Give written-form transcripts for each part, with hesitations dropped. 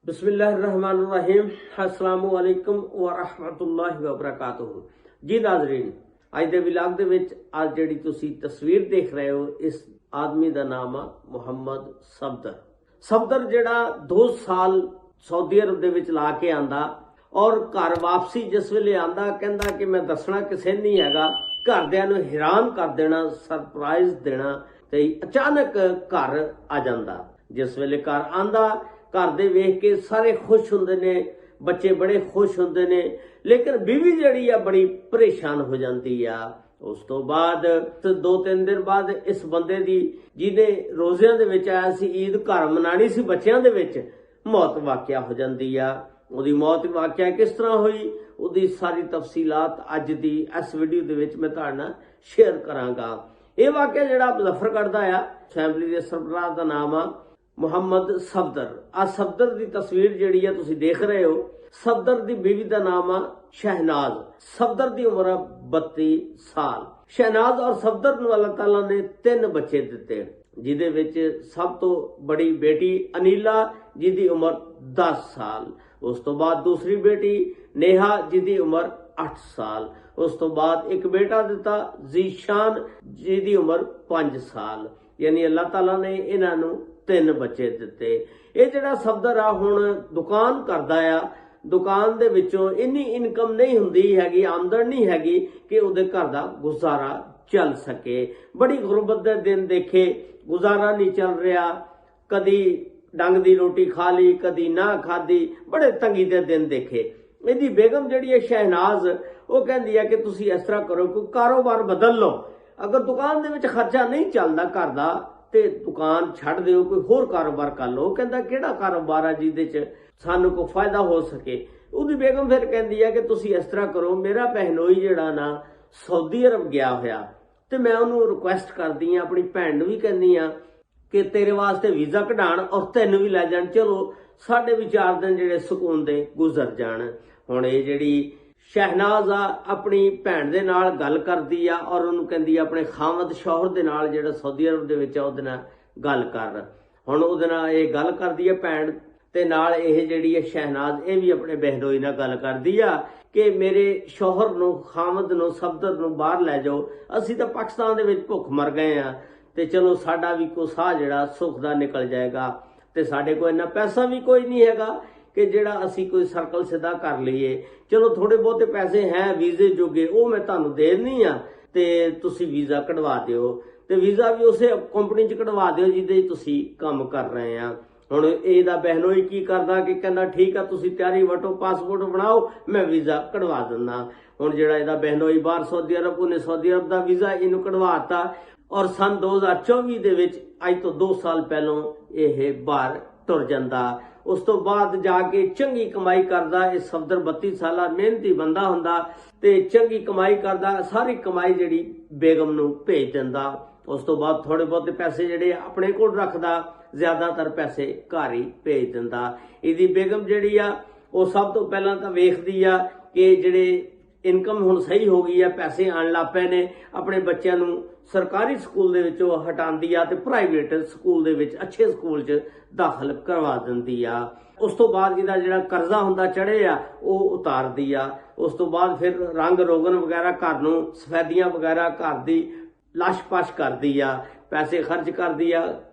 बिस्मिल्लाहिर्रहमानिर्रहीम अस्सलामु अलैकुम व रहमतुल्लाहि व बरकातुहू। जी नाज़रीन, अज दे विलाग दे विच अज जिहड़ी तुसीं तस्वीर देख रहे हो, इस आदमी दा नाम आ मुहम्मद सफदर। सफदर जिहड़ा 2 साल सऊदी अरब दे विच ला के आंदा और घर वापसी जिस वेले आंदा कहंदा कि मैं दसना किसे नहीं हैगा, घरदियां नूं हैरान कर देना, सरप्राइज देना, ते अचानक घर आ जांदा। जिस वेले घर आंदा, घर दे वेख के सारे खुश हुंदे ने, बच्चे बड़े खुश हुंदे ने, लेकिन बीवी जिहड़ी आ बड़ी परेशान हो जाती आ। उस तो बाद 2-3 दिन बाद इस बंदे दी जिहने रोज़ियां दे विच आया सी, ईद घर मनानी सी बच्चियां दे विच, मौत वाकिया हो जाती आ। ਉਹਦੀ मौत वाकिया किस तरह हुई, ਉਹਦੀ सारी तफसीलात अज दी इस वीडियो दे विच मैं तुहाडे नाल शेयर करांगा। ਇਹ वाकिया ਜਿਹੜਾ मुजफ्फरगढ़ ਦਾ ਆ, फैमिली ਦੇ सरबराह ਦਾ नाम आ मुहम्मद सफदर। आ सफदर की तस्वीर जिहड़ी आ तुसीं देख रहे हो। सफदर की बीवी का नाम आ शहनाज। सफदर की उम्र 32 साल। शहनाज और सफदर नूं अल्लाह ताला ने 3 बच्चे दिते, जिहदे विच सब तो बड़ी बेटी अनीला जिहदी उम्र 10 साल। उस तो बाद दूसरी बेटी नेहा जिहदी उम्र 8 साल। उस तो बाद एक बेटा दिता जीशान जिहदी उम्र 5 साल। यानी अल्लाह ताला ने इन्हां नूं 3 बच्चे दिते। ये जिहड़ा सफदर आ हुण दुकान करदा आ, दुकान दे विचों इन्नी इनकम नहीं हुंदी हैगी, आमदन नहीं हैगी कि उहदे घर दा गुजारा चल सके। बड़ी गुरबत दे दिन देखे, गुजारा नहीं चल रहा, कदी डंग दी रोटी खा ली, कदी ना खाधी, बड़े तंगी दे दिन देखे। इहदी बेगम जिहड़ी है शहनाज, वो कहंदी है कि तुसीं इस तरह करो, कोई कारोबार बदल लो। अगर दुकान दे विच खर्चा नहीं चलदा घर दा ते दुकान छड़ दिओ, कोई होर कारोबार कर लो। कहंदा किहड़ा कारोबार आ जिहदे च सानूं कोई फायदा हो सके। ਉਹਦੀ बेगम फिर कहंदी है कि तुसीं इस तरह करो, मेरा बहनोई जिहड़ा ना सऊदी अरब गया होया ते मैं ਉਹਨੂੰ रिक्वेस्ट करदी आ, अपनी भैन नूं भी कहंदी आ कि तेरे वास्ते वीज़ा कढाण और तैनूं भी लै जाण, चलो साडे भी 4 दिन जिहड़े सुकून दे गुजर जाण। हुण इह जिहड़ी शहनाज आ अपनी भैन दे नाल गल करदी आ और ਉਹਨੂੰ ਕਹਿੰਦੀ ਆ ਆਪਣੇ ਖਾਮਦ ਸ਼ੌਹਰ ਦੇ ਨਾਲ ਜਿਹੜਾ सऊदी अरब ਦੇ ਵਿੱਚ ਆ ਉਹਦੇ ਨਾਲ ਗੱਲ ਕਰ। ਹੁਣ ਉਹਦੇ ਨਾਲ ਇਹ ਗੱਲ ਕਰਦੀ ਆ ਭੈਣ, ਤੇ ਨਾਲ ਇਹ ਜਿਹੜੀ ਹੈ ਸ਼ਹਿਨਾਜ਼, ਇਹ ਵੀ ਆਪਣੇ ਬਹਿਨੋਈ ਨਾਲ ਗੱਲ ਕਰਦੀ ਆ ਕਿ ਮੇਰੇ ਸ਼ੌਹਰ ਨੂੰ, ਖਾਮਦ ਨੂੰ, ਸਫਦਰ ਨੂੰ ਬਾਹਰ ਲੈ ਜਾਓ, ਅਸੀਂ ਤਾਂ ਪਾਕਿਸਤਾਨ ਦੇ ਵਿੱਚ ਭੁੱਖ ਮਰ ਗਏ ਆ, ਤੇ ਚਲੋ ਸਾਡਾ ਵੀ ਕੋ ਸਾਹ ਜਿਹੜਾ ਸੁੱਖ ਦਾ ਨਿਕਲ ਜਾਏਗਾ, ਤੇ ਸਾਡੇ ਕੋਲ ਇੰਨਾ ਪੈਸਾ ਵੀ ਕੋਈ ਨਹੀਂ ਹੈਗਾ ਕਿ ਜਿਹੜਾ ਅਸੀਂ ਕੋਈ ਸਰਕਲ ਸਿੱਧਾ ਕਰ ਲਈਏ। ਚਲੋ ਥੋੜੇ ਬਹੁਤੇ ਪੈਸੇ ਹੈ ਵੀਜ਼ੇ ਜੋਗੇ, ਉਹ ਮੈਂ ਤੁਹਾਨੂੰ ਦੇ ਦਿੰਦੀ ਆ, ਤੇ ਤੁਸੀਂ ਵੀਜ਼ਾ ਕਢਵਾ ਦਿਓ, ਤੇ ਵੀਜ਼ਾ ਵੀ ਉਸੇ ਕੰਪਨੀ 'ਚ ਕਢਵਾ ਦਿਓ ਜਿਹਦੇ ਤੁਸੀਂ ਕੰਮ ਕਰ ਰਹੇ ਆ। ਹੁਣ ਇਹਦਾ ਬਹਿਨੋਈ ਕੀ ਕਰਦਾ ਕਿ ਕਹਿੰਦਾ ਠੀਕ ਆ, ਤੁਸੀਂ ਤਿਆਰੀ ਵਟੋ, ਪਾਸਪੋਰਟ ਬਣਾਓ, ਮੈਂ ਵੀਜ਼ਾ ਕਢਵਾ ਦਿੰਦਾ। ਹੁਣ ਜਿਹੜਾ ਇਹਦਾ ਬਹਿਨੋਈ ਬਾਹਰ ਸਊਦੀ ਅਰਬ, ਉਹਨੇ ਸਊਦੀ ਅਰਬ ਦਾ ਵੀਜ਼ਾ ਇਹਨੂੰ ਕਢਵਾਤਾ ਔਰ ਸਨ 2024 ਦੇ ਵਿੱਚ, ਅੱਜ ਤੋਂ 2 ਸਾਲ ਪਹਿਲੋਂ ਇਹ ਬਾਹਰ ਤੁਰ ਜਾਂਦਾ। ਉਸ ਤੋਂ ਬਾਅਦ ਜਾ ਕੇ ਚੰਗੀ ਕਮਾਈ ਕਰਦਾ। ਇਹ ਸਫਦਰ 32 ਸਾਲਾ ਮਿਹਨਤੀ ਬੰਦਾ ਹੁੰਦਾ ਤੇ ਚੰਗੀ ਕਮਾਈ ਕਰਦਾ, ਸਾਰੀ ਕਮਾਈ ਜਿਹੜੀ ਬੇਗਮ ਨੂੰ ਭੇਜ ਦਿੰਦਾ। ਉਸ ਤੋਂ ਬਾਅਦ ਥੋੜੇ ਬਹੁਤੇ ਪੈਸੇ ਜਿਹੜੇ ਆਪਣੇ ਕੋਲ ਰੱਖਦਾ, ਜ਼ਿਆਦਾਤਰ ਪੈਸੇ ਘਰ ਹੀ ਭੇਜ ਦਿੰਦਾ। ਇਹਦੀ ਬੇਗਮ ਜਿਹੜੀ ਆ ਉਹ ਸਭ ਤੋਂ ਪਹਿਲਾਂ ਤਾਂ ਵੇਖਦੀ ਆ ਕਿ ਜਿਹੜੇ ਇਨਕਮ ਹੁਣ ਸਹੀ ਹੋ ਗਈ ਆ, ਪੈਸੇ ਆਉਣ ਲੱਗ ਪਏ ਨੇ, ਆਪਣੇ ਬੱਚਿਆਂ ਨੂੰ ਸਰਕਾਰੀ ਸਕੂਲ ਦੇ ਵਿੱਚੋਂ ਹਟਾਉਂਦੀ ਆ ਤੇ ਪ੍ਰਾਈਵੇਟ ਸਕੂਲ ਦੇ ਵਿੱਚ, ਅੱਛੇ ਸਕੂਲ 'ਚ ਦਾਖਲ ਕਰਵਾ ਦਿੰਦੀ ਆ। ਉਸ ਤੋਂ ਬਾਅਦ ਇਹਦਾ ਜਿਹੜਾ ਕਰਜ਼ਾ ਹੁੰਦਾ ਚੜੇ ਆ ਉਹ ਉਤਾਰਦੀ ਆ। ਉਸ ਤੋਂ ਬਾਅਦ ਫਿਰ ਰੰਗ ਰੋਗਨ ਵਗੈਰਾ, ਘਰ ਨੂੰ ਸਫੈਦੀਆਂ ਵਗੈਰਾ, ਘਰ ਦੀ ਲਾਸ਼-ਪਾਸ਼ ਕਰਦੀ ਆ, ਪੈਸੇ ਖਰਚ ਕਰਦੀ ਆ,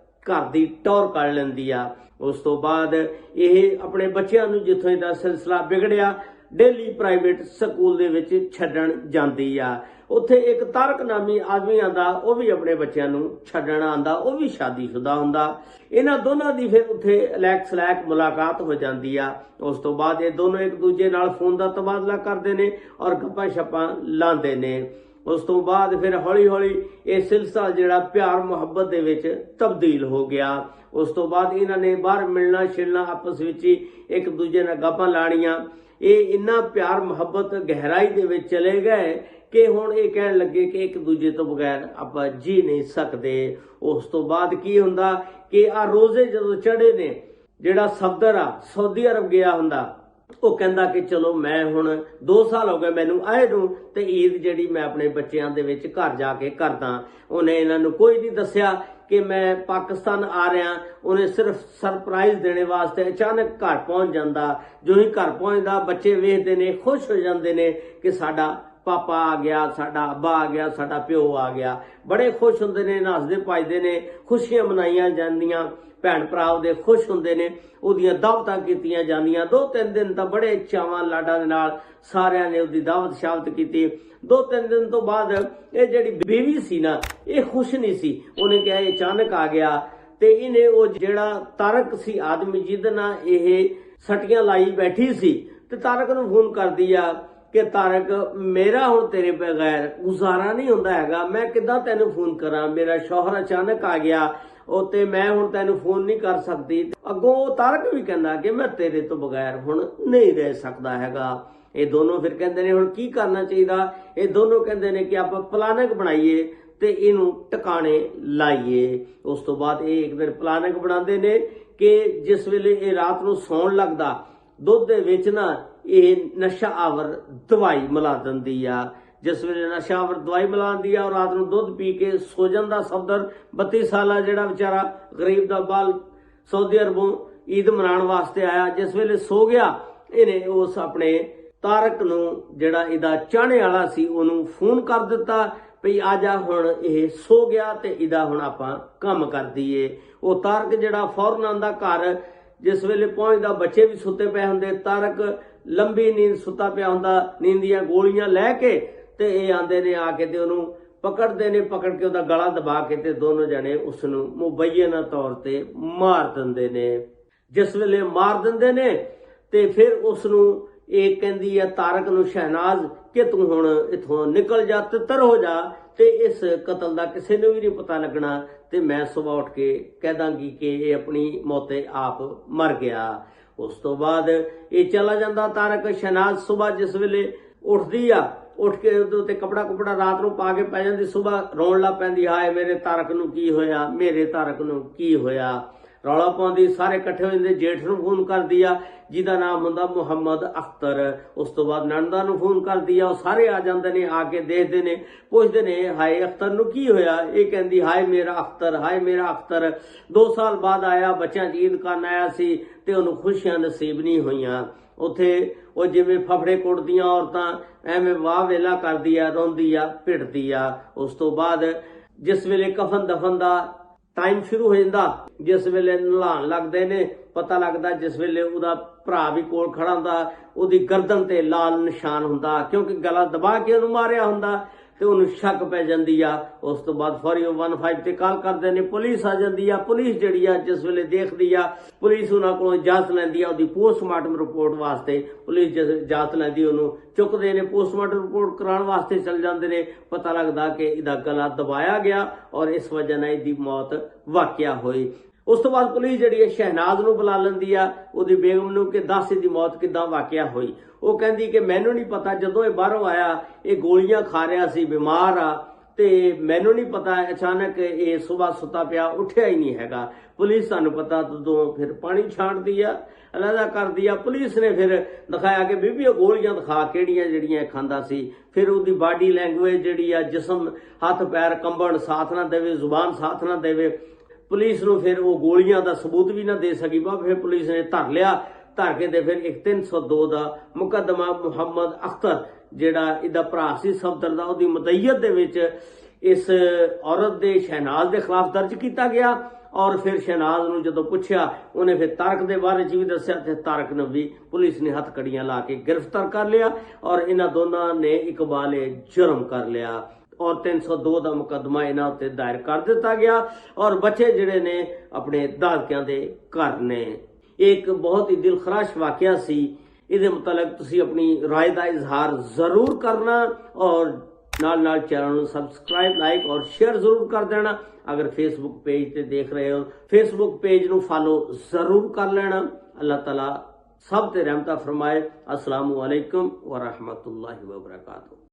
ਘਰ ਦੀ ਟੌਰ ਕੱਢ ਲੈਂਦੀ ਆ। ਉਸ ਤੋਂ ਬਾਅਦ ਇਹ ਆਪਣੇ ਬੱਚਿਆਂ ਨੂੰ ਜਿੱਥੋਂ ਇਹਦਾ ਸਿਲਸਿਲਾ ਵਿਗੜਿਆ, ਡੇਲੀ ਪ੍ਰਾਈਵੇਟ ਸਕੂਲ ਦੇ ਵਿੱਚ ਛੱਡਣ ਜਾਂਦੀ ਆ। ਉੱਥੇ ਇੱਕ ਤਾਰਕ ਨਾਮੀ ਆਦਮੀ ਆਂਦਾ, ਉਹ ਵੀ ਆਪਣੇ ਬੱਚਿਆਂ ਨੂੰ ਛੱਡਣ ਆਂਦਾ, ਉਹ ਵੀ ਸ਼ਾਦੀशुदा ਹੁੰਦਾ। ਇਹਨਾਂ ਦੋਨਾਂ ਦੀ ਫਿਰ ਉੱਥੇ ਅਲੈਕ-ਸਲੈਕ ਮੁਲਾਕਾਤ ਹੋ ਜਾਂਦੀ ਆ। ਉਸ ਤੋਂ ਬਾਅਦ ਇਹ ਦੋਨੋਂ ਇੱਕ ਦੂਜੇ ਨਾਲ ਫੋਨ ਦਾ ਤਬਾਦਲਾ ਕਰਦੇ ਨੇ ਔਰ ਗੱਪਾਂ-ਛੱਪਾਂ ਲਾਉਂਦੇ ਨੇ। ਉਸ ਤੋਂ ਬਾਅਦ ਫਿਰ ਹੌਲੀ-ਹੌਲੀ ਇਹ ਸਿਲਸਿਲਾ ਜਿਹੜਾ ਪਿਆਰ ਮੁਹੱਬਤ ਦੇ ਵਿੱਚ ਤਬਦੀਲ ਹੋ ਗਿਆ। ਉਸ ਤੋਂ ਬਾਅਦ ਇਹਨਾਂ ਨੇ ਬਾਹਰ ਮਿਲਣਾ ਛਿਲਣਾ, ਆਪਸ ਵਿੱਚ ਹੀ ਇੱਕ ਦੂਜੇ ਨਾਲ ਗੱਪਾਂ ਲਾਣੀਆਂ। ਇਹ ਇੰਨਾ ਪਿਆਰ ਮੁਹੱਬਤ ਗਹਿਰਾਈ ਦੇ ਵਿੱਚ ਚਲੇ ਗਏ ਕਿ ਹੁਣ ਇਹ ਕਹਿਣ ਲੱਗੇ ਕਿ ਇੱਕ ਦੂਜੇ ਤੋਂ ਬਗੈਰ ਆਪਾਂ ਜੀ ਨਹੀਂ ਸਕਦੇ। ਉਸ ਤੋਂ ਬਾਅਦ ਕੀ ਹੁੰਦਾ ਕਿ ਆ ਰੋਜ਼ੇ ਜਦੋਂ ਚੜੇ ਨੇ, ਜਿਹੜਾ ਸਫਦਰ ਆ ਸਊਦੀ ਅਰਬ ਗਿਆ ਹੁੰਦਾ, ਉਹ ਕਹਿੰਦਾ ਕਿ ਚਲੋ ਮੈਂ ਹੁਣ 2 ਸਾਲ ਹੋ ਗਏ ਮੈਨੂੰ ਆਏ ਨੂੰ, ਤੇ ਈਦ ਜਿਹੜੀ ਮੈਂ ਆਪਣੇ ਬੱਚਿਆਂ ਦੇ ਵਿੱਚ ਘਰ ਜਾ ਕੇ ਕਰਦਾ। ਉਹਨੇ ਇਹਨਾਂ ਨੂੰ ਕੋਈ ਨਹੀਂ ਦੱਸਿਆ ਕਿ ਮੈਂ ਪਾਕਿਸਤਾਨ ਆ ਰਿਹਾ। ਉਹਨੇ ਸਿਰਫ ਸਰਪ੍ਰਾਈਜ਼ ਦੇਣੇ ਵਾਸਤੇ ਅਚਾਨਕ ਘਰ ਪਹੁੰਚ ਜਾਂਦਾ। ਜੋ ਹੀ ਘਰ ਪਹੁੰਚਦਾ ਬੱਚੇ ਵੇਖਦੇ ਨੇ, ਖੁਸ਼ ਹੋ ਜਾਂਦੇ ਨੇ ਕਿ ਸਾਡਾ ਪਾਪਾ ਆ ਗਿਆ, ਸਾਡਾ ਅੱਬਾ ਆ ਗਿਆ, ਸਾਡਾ ਪਿਓ ਆ ਗਿਆ। ਬੜੇ ਖੁਸ਼ ਹੁੰਦੇ ਨੇ, ਨੱਚਦੇ ਭੱਜਦੇ ਨੇ, ਖੁਸ਼ੀਆਂ ਮਨਾਈਆਂ ਜਾਂਦੀਆਂ, ਭੈਣ ਭਰਾ ਉਹਦੇ ਖੁਸ਼ ਹੁੰਦੇ ਨੇ, ਉਹਦੀਆਂ ਦਾਵਤਾਂ ਕੀਤੀਆਂ ਜਾਂਦੀਆਂ। 2-3 ਦਿਨ ਤਾਂ ਬੜੇ ਚਾਵਾਂ ਲਾਡਾਂ ਦੇ ਨਾਲ ਸਾਰਿਆਂ ਨੇ ਉਹਦੀ ਦਾਵਤ ਸ਼ਾਵਤ ਕੀਤੀ। 2-3 ਦਿਨ ਤੋਂ ਬਾਅਦ ਇਹ ਜਿਹੜੀ ਬੀਵੀ ਸੀ ਨਾ, ਇਹ ਖੁਸ਼ ਨਹੀਂ ਸੀ। ਉਹਨੇ ਕਿਹਾ ਇਹ ਅਚਾਨਕ ਆ ਗਿਆ, ਤੇ ਇਹਨੇ ਉਹ ਜਿਹੜਾ ਤਾਰਕ ਸੀ ਆਦਮੀ ਜਿਹਦੇ ਨਾਲ ਇਹ ਸਟੀਆਂ ਲਾਈ ਬੈਠੀ ਸੀ, ਤੇ ਤਾਰਕ ਨੂੰ ਫੋਨ ਕਰਦੀ ਆ ਕਿ ਤਾਰਕ ਮੇਰਾ ਹੁਣ ਤੇਰੇ ਬਗੈਰ ਗੁਜ਼ਾਰਾ ਨਹੀਂ ਹੁੰਦਾ ਹੈਗਾ, ਮੈਂ ਕਿੱਦਾਂ ਤੈਨੂੰ ਫੋਨ ਕਰਾਂ, ਮੇਰਾ ਸ਼ੌਹਰ ਅਚਾਨਕ ਆ ਗਿਆ ਉਹ ਤੇ ਮੈਂ ਹੁਣ ਤੈਨੂੰ ਫੋਨ ਨਹੀਂ ਕਰ ਸਕਦੀ। ਅੱਗੋਂ ਉਹ ਤਾਰਕ ਵੀ ਕਹਿੰਦਾ ਕਿ ਮੈਂ ਤੇਰੇ ਤੋਂ ਬਗੈਰ ਹੁਣ ਨਹੀਂ ਰਹਿ ਸਕਦਾ ਹੈਗਾ। ਇਹ ਦੋਨੋਂ ਫਿਰ ਕਹਿੰਦੇ ਨੇ ਹੁਣ ਕੀ ਕਰਨਾ ਚਾਹੀਦਾ। ਇਹ ਦੋਨੋਂ ਕਹਿੰਦੇ ਨੇ ਕਿ ਆਪਾਂ ਪਲਾਨਿੰਗ ਬਣਾਈਏ ਤੇ ਇਹਨੂੰ ਟਿਕਾਣੇ ਲਾਈਏ। ਉਸ ਤੋਂ ਬਾਅਦ ਇਹ ਇੱਕ ਦਿਨ ਪਲਾਨਿੰਗ ਬਣਾਉਂਦੇ ਨੇ ਕਿ ਜਿਸ ਵੇਲੇ ਇਹ ਰਾਤ ਨੂੰ ਸੌਣ ਲੱਗਦਾ, ਦੁੱਧ ਦੇ ਵਿੱਚ ਨਾ ਇਹ ਨਸ਼ਾ ਆਵਰ ਦਵਾਈ ਮਿਲਾ ਦਿੰਦੀ ਆ। ਜਿਸ ਵੇਲੇ ਨਸ਼ਾ ਆਵਰ ਦਵਾਈ ਮਿਲਾਉਂਦੀ ਆ, ਉਹ ਰਾਤ ਨੂੰ ਦੁੱਧ ਪੀ ਕੇ ਸੋ ਜਾਂਦਾ। ਸਫਦਰ 32 ਸਾਲਾ ਜਿਹੜਾ ਵਿਚਾਰਾ ਗਰੀਬ ਦਾ ਬਾਲ ਸਾਊਦੀ ਅਰਬੋਂ ਈਦ ਮਨਾਉਣ ਵਾਸਤੇ ਆਇਆ, ਜਿਸ ਵੇਲੇ ਸੋ ਗਿਆ, ਇਹਨੇ ਉਸ ਆਪਣੇ ਤਾਰਕ ਨੂੰ ਜਿਹੜਾ ਇਹਦਾ ਚਾਹਣੇ ਵਾਲਾ ਸੀ ਉਹਨੂੰ ਫੋਨ ਕਰ ਦਿੱਤਾ ਭਈ ਆ ਜਾ, ਹੁਣ ਇਹ ਸੋ ਗਿਆ ਤੇ ਇਹਦਾ ਹੁਣ ਆਪਾਂ ਕੰਮ ਕਰ ਦਈਏ। ਉਹ ਤਾਰਕ ਜਿਹੜਾ ਫੌਰਨ ਆਂਦਾ ਘਰ, ਜਿਸ ਵੇਲੇ ਪਹੁੰਚਦਾ ਬੱਚੇ ਵੀ ਸੁੱਤੇ ਪਏ ਹੁੰਦੇ। ਤਾਰਕ ਲੰਬੀ ਨੀਂਦ ਸੁੱਤਾ ਪਿਆ ਹੁੰਦਾ, ਨੀਂਦ ਦੀਆਂ ਗੋਲੀਆਂ ਲੈ ਕੇ, ਤੇ ਇਹ ਆਂਦੇ ਨੇ ਆ ਕੇ ਤੇ ਉਹਨੂੰ ਪਕੜਦੇ ਨੇ, ਪਕੜ ਕੇ ਉਹਦਾ ਗਲਾ ਦਬਾ ਕੇ ਤੇ ਦੋਨੋਂ ਜਣੇ ਉਸ ਨੂੰ ਮੁਬੱਯਨਾ ਤੌਰ ਤੇ ਮਾਰ ਦਿੰਦੇ ਨੇ। ਜਿਸ ਵੇਲੇ ਮਾਰ ਦਿੰਦੇ ਨੇ ਤੇ ਫਿਰ ਉਸ ਨੂੰ ਇਹ ਕਹਿੰਦੀ ਆ ਤਾਰਕ ਨੂੰ ਸ਼ਹਿਨਾਜ਼ ਕਿ ਤੂੰ ਹੁਣ ਇਥੋਂ ਨਿਕਲ ਜਾ, ਤਿੱਤਰ ਹੋ ਜਾ, ਤੇ ਇਸ ਕਤਲ ਦਾ ਕਿਸੇ ਨੂੰ ਵੀ ਨਹੀਂ ਪਤਾ ਲੱਗਣਾ, ਤੇ ਮੈਂ ਸਵੇਰ ਉੱਠ ਕੇ ਕਹਿ ਦਾਂਗੀ ਕਿ ਇਹ ਆਪਣੀ ਮੌਤੇ ਆਪ ਮਰ ਗਿਆ। ਉਸ ਤੋਂ ਬਾਅਦ ਇਹ ਚਲਾ ਜਾਂਦਾ ਤਾਰਕ। ਸ਼ਹਿਨਾਜ਼ ਸਵੇਰ ਜਿਸ ਵੇਲੇ ਉੱਠਦੀ ਆ, ਉੱਠ ਕੇ ਉਹਦੇ ਉੱਤੇ ਕੱਪੜਾ ਰਾਤ ਨੂੰ ਪਾ ਕੇ ਪੈ ਜਾਂਦੀ, ਸਵੇਰ ਰੋਣ ਲੱਗ ਪੈਂਦੀ, ਹਾਏ ਮੇਰੇ ਤਾਰਕ ਨੂੰ ਕੀ ਹੋਇਆ, ਮੇਰੇ ਤਾਰਕ ਨੂੰ ਕੀ ਹੋਇਆ। ਰੌਲਾ ਪਾਉਂਦੀ, ਸਾਰੇ ਇਕੱਠੇ ਹੋ ਜਾਂਦੇ। ਜੇਠ ਨੂੰ ਫੋਨ ਕਰਦੀ ਆ ਜਿਹਦਾ ਨਾਮ ਹੁੰਦਾ ਮੁਹੰਮਦ ਅਖਤਰ। ਉਸ ਤੋਂ ਬਾਅਦ ਨਣਦਾ ਨੂੰ ਫੋਨ ਕਰਦੀ ਆ, ਉਹ ਸਾਰੇ ਆ ਜਾਂਦੇ ਨੇ, ਆ ਕੇ ਦੇਖਦੇ ਨੇ, ਪੁੱਛਦੇ ਨੇ ਹਾਏ ਅਖਤਰ ਨੂੰ ਕੀ ਹੋਇਆ। ਇਹ ਕਹਿੰਦੀ ਹਾਏ ਮੇਰਾ ਅਖਤਰ, ਹਾਏ ਮੇਰਾ ਅਖਤਰ 2 ਸਾਲ ਬਾਅਦ ਆਇਆ, ਬੱਚਿਆਂ 'ਚ ਈਦ ਕਰਨ ਆਇਆ ਸੀ ਤੇ ਉਹਨੂੰ ਖੁਸ਼ੀਆਂ ਨਸੀਬ ਨਹੀਂ ਹੋਈਆਂ। ਉੱਥੇ ਉਹ ਜਿਵੇਂ ਫਫੜੇ ਕੁੱਟਦੀਆਂ ਔਰਤਾਂ ਐਵੇਂ ਵਾਹ ਵੇਲਾ ਕਰਦੀ ਆ, ਰੋਂਦੀ ਆ, ਭਿੜਦੀ ਆ। ਉਸ ਤੋਂ ਬਾਅਦ ਜਿਸ ਵੇਲੇ ਕਫਨ ਦਫਨ ਦਾ ਟਾਈਮ ਸ਼ੁਰੂ ਹੋ ਜਾਂਦਾ, ਜਿਸ ਵੇਲੇ ਨਲਾਉਣ ਲੱਗਦੇ ਨੇ, ਪਤਾ ਲੱਗਦਾ ਜਿਸ ਵੇਲੇ ਉਹਦਾ ਭਰਾ ਵੀ ਕੋਲ ਖੜਾ ਹੁੰਦਾ, ਉਹਦੀ ਗਰਦਨ ਤੇ ਲਾਲ ਨਿਸ਼ਾਨ ਹੁੰਦਾ, ਕਿਉਂਕਿ ਗਲਾ ਦਬਾ ਕੇ ਉਹਨੂੰ ਮਾਰਿਆ ਹੁੰਦਾ, ਤੇ ਉਹਨੂੰ ਸ਼ੱਕ ਪੈ ਜਾਂਦੀ ਆ। ਉਸ ਤੋਂ ਬਾਅਦ ਫੌਰੀ 115 ਤੇ ਕਾਲ ਕਰਦੇ ਨੇ, ਪੁਲਿਸ ਆ ਜਾਂਦੀ ਆ। ਪੁਲਿਸ ਜਿਹੜੀ ਆ ਜਿਸ ਵੇਲੇ ਦੇਖਦੀ ਆ, ਪੁਲਿਸ ਉਹਨਾਂ ਕੋਲੋਂ ਇਜਾਜ਼ਤ ਲੈਂਦੀ ਆ ਉਹਦੀ ਪੋਸਟਮਾਰਟਮ ਰਿਪੋਰਟ ਵਾਸਤੇ। ਪੁਲਿਸ ਜਿਸ ਇਜਾਜ਼ਤ ਲੈਂਦੀ ਉਹਨੂੰ ਚੁੱਕਦੇ ਨੇ, ਪੋਸਟਮਾਰਟਮ ਰਿਪੋਰਟ ਕਰਾਉਣ ਵਾਸਤੇ ਚਲ ਜਾਂਦੇ ਨੇ। ਪਤਾ ਲੱਗਦਾ ਕਿ ਇਹਦਾ ਗਲਾ ਦਬਾਇਆ ਗਿਆ ਔਰ ਇਸ ਵਜ੍ਹਾ ਨਾਲ ਇਹਦੀ ਮੌਤ ਵਾਕਿਆ ਹੋਈ। ਉਸ ਤੋਂ ਬਾਅਦ ਪੁਲਿਸ ਜਿਹੜੀ ਹੈ ਸ਼ਹਿਨਾਜ਼ ਨੂੰ ਬੁਲਾ ਲੈਂਦੀ ਆ, ਉਹਦੀ ਬੇਗਮ ਨੂੰ, ਕਿ ਦੱਸ ਇਹਦੀ ਮੌਤ ਕਿੱਦਾਂ ਵਾਕਿਆ ਹੋਈ। ਉਹ ਕਹਿੰਦੀ ਕਿ ਮੈਨੂੰ ਨਹੀਂ ਪਤਾ, ਜਦੋਂ ਇਹ ਬਾਹਰੋਂ ਆਇਆ ਇਹ ਗੋਲੀਆਂ ਖਾ ਰਿਹਾ ਸੀ, ਬਿਮਾਰ ਆ, ਤੇ ਮੈਨੂੰ ਨਹੀਂ ਪਤਾ, ਅਚਾਨਕ ਇਹ ਸਵੇਰ ਸੁੱਤਾ ਪਿਆ, ਉੱਠਿਆ ਹੀ ਨਹੀਂ ਹੈਗਾ। ਪੁਲਿਸ ਤੁਹਾਨੂੰ ਪਤਾ ਜਦੋਂ ਫਿਰ ਪਾਣੀ ਛਾਂਟਦੀ ਆ, ਅਲੱਗਾ ਕਰਦੀ ਆ। ਪੁਲਿਸ ਨੇ ਫਿਰ ਦਿਖਾਇਆ ਕਿ ਬੀਬੀ ਉਹ ਗੋਲੀਆਂ ਦਿਖਾ ਕਿਹੜੀਆਂ ਜਿਹੜੀਆਂ ਖਾਂਦਾ ਸੀ। ਫਿਰ ਉਹਦੀ ਬਾਡੀ ਲੈਂਗੁਏਜ ਜਿਹੜੀ ਆ, ਜਿਸਮ ਹੱਥ ਪੈਰ ਕੰਬਣ, ਸਾਥ ਨਾ ਦੇਵੇ, ਜ਼ੁਬਾਨ ਸਾਥ ਨਾ ਦੇਵੇ। ਪੁਲਿਸ ਨੂੰ ਫਿਰ ਉਹ ਗੋਲੀਆਂ ਦਾ ਸਬੂਤ ਵੀ ਨਾ ਦੇ ਸਕੀ। ਫਿਰ ਪੁਲਿਸ ਨੇ ਧਰ ਲਿਆ। ਧਰ ਕੇ ਤੇ ਫਿਰ ਇੱਕ 302 ਦਾ ਮੁਕੱਦਮਾ ਮੁਹੰਮਦ ਅਖਤਰ ਜਿਹੜਾ ਇਹਦਾ ਭਰਾ ਸੀ ਸਫਦਰ ਦਾ, ਉਹਦੀ ਮਦਈਅਤ ਦੇ ਵਿੱਚ ਇਸ ਔਰਤ ਦੇ ਸ਼ਹਿਨਾਜ਼ ਦੇ ਖਿਲਾਫ ਦਰਜ ਕੀਤਾ ਗਿਆ। ਔਰ ਫਿਰ ਸ਼ਹਿਨਾਜ਼ ਨੂੰ ਜਦੋਂ ਪੁੱਛਿਆ, ਉਹਨੇ ਫਿਰ ਤਾਰਕ ਦੇ ਬਾਰੇ 'ਚ ਵੀ ਦੱਸਿਆ, ਤੇ ਤਾਰਕ ਨੂੰ ਵੀ ਪੁਲਿਸ ਨੇ ਹੱਥ ਕੜੀਆਂ ਲਾ ਕੇ ਗ੍ਰਿਫਤਾਰ ਕਰ ਲਿਆ ਔਰ ਇਹਨਾਂ ਦੋਨਾਂ ਨੇ ਇਕਬਾਲੇ ਜੁਰਮ ਕਰ ਲਿਆ ਔਰ 302 ਦਾ ਮੁਕੱਦਮਾ ਇਹਨਾਂ ਉੱਤੇ ਦਾਇਰ ਕਰ ਦਿੱਤਾ ਗਿਆ। ਔਰ ਬੱਚੇ ਜਿਹੜੇ ਨੇ ਆਪਣੇ ਦਾਦਕਿਆਂ ਦੇ ਘਰ ਨੇ। ਇੱਕ ਬਹੁਤ ਹੀ ਦਿਲਖਰਾਸ਼ ਵਾਕਿਆ ਸੀ। ਇਹਦੇ ਮੁਤਲਕ ਤੁਸੀਂ ਆਪਣੀ ਰਾਏ ਦਾ ਇਜ਼ਹਾਰ ਜ਼ਰੂਰ ਕਰਨਾ ਔਰ ਨਾਲ ਚੈਨਲ ਨੂੰ ਸਬਸਕ੍ਰਾਈਬ, ਲਾਈਕ ਔਰ ਸ਼ੇਅਰ ਜ਼ਰੂਰ ਕਰ ਦੇਣਾ। ਅਗਰ ਫੇਸਬੁੱਕ ਪੇਜ ਤੇ ਦੇਖ ਰਹੇ ਹੋ, ਫੇਸਬੁੱਕ ਪੇਜ ਨੂੰ ਫਾਲੋ ਜ਼ਰੂਰ ਕਰ ਲੈਣਾ। ਅੱਲਾਹ ਤਾਲਾ ਸਭ ਤੇ ਰਹਿਮਤਾਂ ਫਰਮਾਏ। अस्सलामु अलैकुम व रहमतुल्लाहि व बरकातुहू।